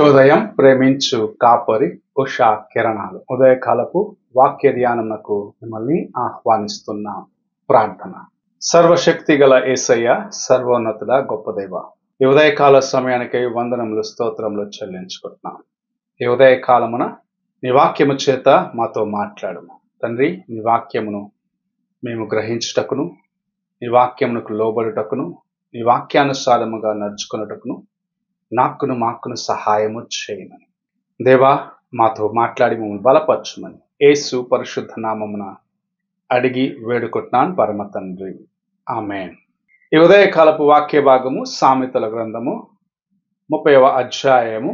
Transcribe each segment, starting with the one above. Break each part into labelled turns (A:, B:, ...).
A: శుభోదయం. ప్రేమించు కాపరి ఉషా కిరణాలు ఉదయకాలపు వాక్య ధ్యానమునకు మిమ్మల్ని ఆహ్వానిస్తున్నాం. ప్రార్థన. సర్వశక్తి గల యేసయ్య, సర్వోన్నతుడ, గొప్ప దేవ, ఈ ఉదయకాల సమయానికై వందనములు, స్తోత్రములు చెల్లించుకుంటున్నాం. ఈ ఉదయకాలమున నీ వాక్యము చేత మాతో మాట్లాడము తండ్రి. నీ వాక్యమును మేము గ్రహించుటకును, నీ వాక్యమునకు లోబడుటకును, నీ వాక్యానుసారముగా నడుచుకున్నటకును మాకును సహాయము చేయమని దేవా, మాతో మాట్లాడి మమ్మల్ని బలపరచుమని యేసు పరిశుద్ధ నామమున అడిగి వేడుకుంటున్నాను పరమ తండ్రి, ఆమేన్. ఈ ఉదయకాలపు వాక్య భాగము సామెతల గ్రంథము 30వ అధ్యాయము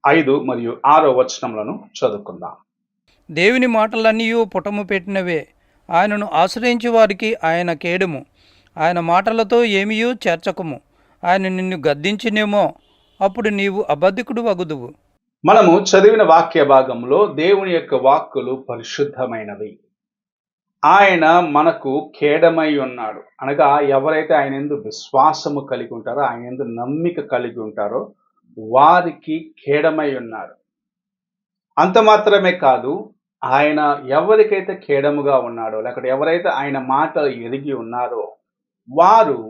A: 5 మరియు 6 వచనములను చదువుకుందాం.
B: దేవుని మాటలన్నీ పుటము పెట్టినవే, ఆయనను ఆశ్రయించే వారికి ఆయన కేడము. ఆయన మాటలతో ఏమీయూ చేర్చకము. ఆయన నిన్ను గద్దించినేమో, అప్పుడు నీవు అబద్ధికుడు వగుదువు.
A: మనము చదివిన వాక్య భాగంలో దేవుని యొక్క వాక్కులు పరిశుద్ధమైనవి. ఆయన మనకు కేడమై ఉన్నాడు. అనగా ఎవరైతే ఆయన యందు విశ్వాసము కలిగి ఉంటారో, ఆయన యందు నమ్మిక కలిగి ఉంటారో వారికి కేడమై ఉన్నాడు. అంత మాత్రమే కాదు, ఆయన ఎవరికైతే కేడముగా ఉన్నాడో, లేకపోతే ఎవరైతే ఆయన మాటలు ఎరిగి ఉన్నారో వారు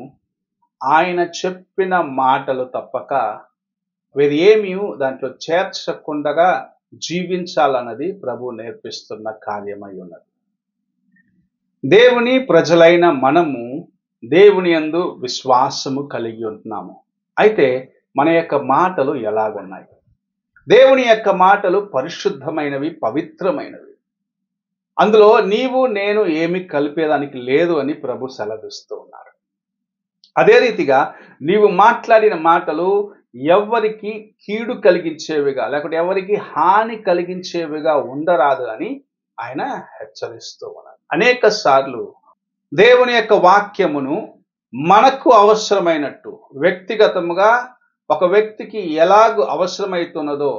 A: ఆయన చెప్పిన మాటలు తప్పక వేరు ఏమీ దాంట్లో చేర్చకుండా జీవించాలన్నది ప్రభు నేర్పిస్తున్న కార్యమై ఉన్నది. దేవుని ప్రజలైన మనము దేవుని యందు విశ్వాసము కలిగి ఉంటున్నాము. అయితే మన యొక్క మాటలు ఎలాగున్నాయి? దేవుని యొక్క మాటలు పరిశుద్ధమైనవి, పవిత్రమైనవి. అందులో నీవు నేను ఏమి కలిపేదానికి లేదు అని ప్రభు సెలవిస్తూ ఉన్నారు. అదే రీతిగా నీవు మాట్లాడిన మాటలు ఎవరికి కీడు కలిగించేవిగా, లేకపోతే ఎవరికి హాని కలిగించేవిగా ఉండరాదు అని ఆయన హెచ్చరిస్తూ ఉన్నారు. అనేక సార్లు దేవుని యొక్క వాక్యమును మనకు అవసరమైనట్టు, వ్యక్తిగతముగా ఒక వ్యక్తికి ఎలాగూ అవసరమవుతున్నదో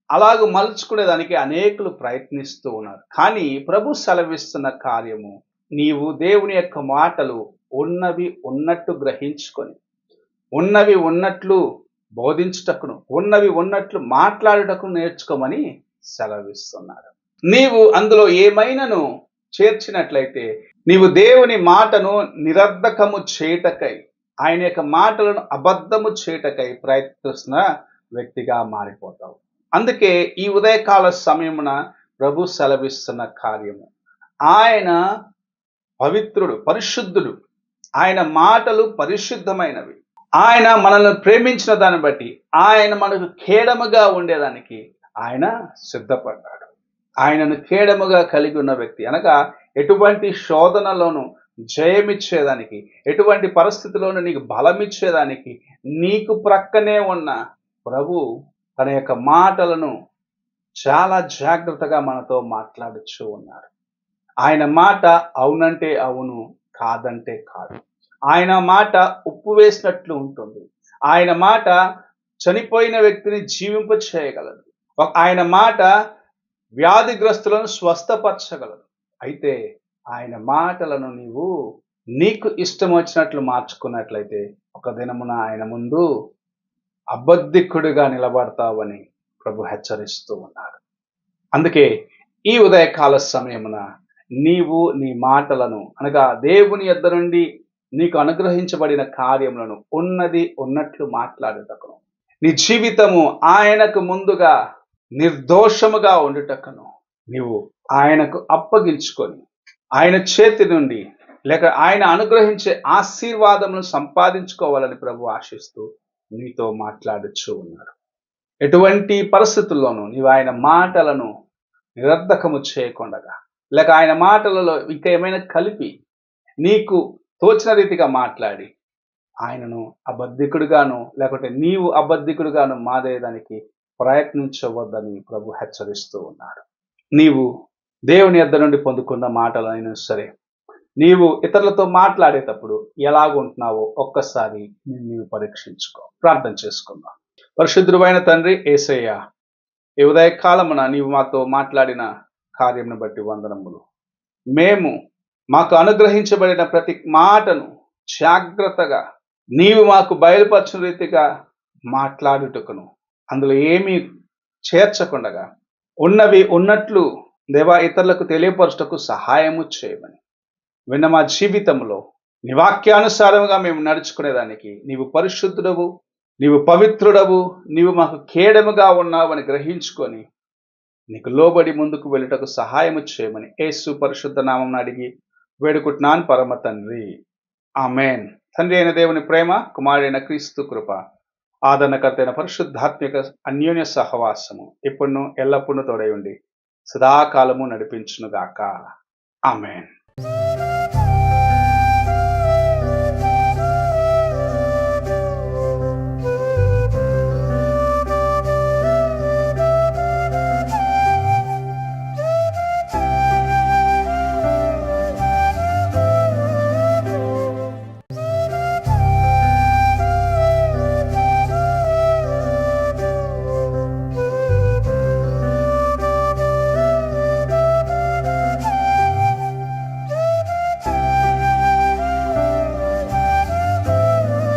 A: అలాగూ మలుచుకునేదానికి అనేకులు ప్రయత్నిస్తూ ఉన్నారు. కానీ ప్రభు సెలవిస్తున్న కార్యము, నీవు దేవుని యొక్క మాటలు ఉన్నవి ఉన్నట్టు గ్రహించుకొని, ఉన్నవి ఉన్నట్లు బోధించుటకును, ఉన్నవి ఉన్నట్లు మాట్లాడుటకు నేర్చుకోమని సెలవిస్తున్నారు. నీవు అందులో ఏమైనాను చేర్చినట్లయితే నీవు దేవుని మాటను నిరర్ధకము చేయుటకై, ఆయన యొక్క మాటలను అబద్ధము చేయుటకై ప్రయత్నిస్తున్న వ్యక్తిగా మారిపోతావు. అందుకే ఈ ఉదయకాల సమయమున ప్రభు సెలవిస్తున్న కార్యము, ఆయన పవిత్రుడు, పరిశుద్ధుడు. ఆయన మాటలు పరిశుద్ధమైనవి. ఆయన మనల్ని ప్రేమించిన దాన్ని బట్టి ఆయన మనకు కేడముగా ఉండేదానికి ఆయన సిద్ధపడ్డాడు. ఆయనను కేడముగా కలిగి ఉన్న వ్యక్తి అనగా ఎటువంటి శోధనలోనూ జయమిచ్చేదానికి, ఎటువంటి పరిస్థితిలోనూ నీకు బలమిచ్చేదానికి నీకు ప్రక్కనే ఉన్న ప్రభు తన యొక్క మాటలను చాలా జాగ్రత్తగా మనతో మాట్లాడుచూ ఉన్నారు. ఆయన మాట అవునంటే అవును, కాదంటే కాదు. ఆయన మాట ఉప్పు వేసినట్లు ఉంటుంది. ఆయన మాట చనిపోయిన వ్యక్తిని జీవింప చేయగలదు. ఆయన మాట వ్యాధిగ్రస్తులను స్వస్థపరచగలదు. అయితే ఆయన మాటలను నీకు ఇష్టం వచ్చినట్లు మార్చుకున్నట్లయితే ఒక దినమున ఆయన ముందు అబద్ధికుడిగా నిలబడతావని ప్రభు హెచ్చరిస్తూ ఉన్నారు. అందుకే ఈ ఉదయకాల సమయమున నీవు నీ మాటలను, అనగా దేవుని యొద్ద నుండి నీకు అనుగ్రహించబడిన కార్యములను ఉన్నది ఉన్నట్లు మాట్లాడుటకును, నీ జీవితము ఆయనకు ముందుగా నిర్దోషముగా ఉండుటకును నీవు ఆయనకు అప్పగించుకొని ఆయన చేతి నుండి లేక ఆయన అనుగ్రహించే ఆశీర్వాదమును సంపాదించుకోవాలని ప్రభు ఆశిస్తూ నీతో మాట్లాడుచూ ఉన్నారు. ఎటువంటి పరిస్థితుల్లోనూ నీవు ఆయన మాటలను నిరర్ధకము చేయకుండా, లేక ఆయన మాటలలో ఇంకా ఏమైనా కలిపి నీకు తోచిన రీతిగా మాట్లాడి ఆయనను అబద్ధికుడుగాను, లేకపోతే నీవు అబద్ధికుడుగాను మారేదానికి ప్రయత్నించవద్దని ప్రభు హెచ్చరిస్తూ ఉన్నాడు. నీవు దేవుని యొద్ద నుండి పొందుకున్న మాటలైనా సరే, నీవు ఇతరులతో మాట్లాడేటప్పుడు ఎలాగుంటున్నావో ఒక్కసారి నీవు పరీక్షించుకో. ప్రార్థన చేసుకుందాం. పరిశుద్ధుడైన తండ్రి యేసయ్య, ఈ ఉదయకాలమున నీవు మాతో మాట్లాడిన కార్యమును బట్టి వందనములు. మాకు అనుగ్రహించబడిన ప్రతి మాటను జాగ్రత్తగా నీవు మాకు బయలుపరచిన రీతిగా మాట్లాడుటకును, అందులో ఏమీ చేర్చకుండగా ఉన్నవి ఉన్నట్లు దేవా ఇతరులకు తెలియపరచుటకు సహాయము చేయమని విన్న మా జీవితంలో నీ వాక్యానుసారముగా మేము నడుచుకునేదానికి నీవు పరిశుద్ధుడవు, నీవు పవిత్రుడవు, నీవు మాకు కేడముగా ఉన్నావని గ్రహించుకొని నీకు లోబడి ముందుకు వెళ్ళుటకు సహాయము చేయమని యేసు పరిశుద్ధ నామం అడిగి వేడుకుంటున్నాను పరమ తండ్రి, ఆమెన్. తండ్రి అయిన దేవుని ప్రేమ, కుమారుడైన క్రీస్తు కృప, ఆదరణకర్త అయిన పరిశుద్ధాత్మిక అన్యోన్య సహవాసము ఎప్పుడును ఎల్లప్పుడూ తోడై ఉండి సదాకాలము నడిపించునుగాక. ఆమెన్.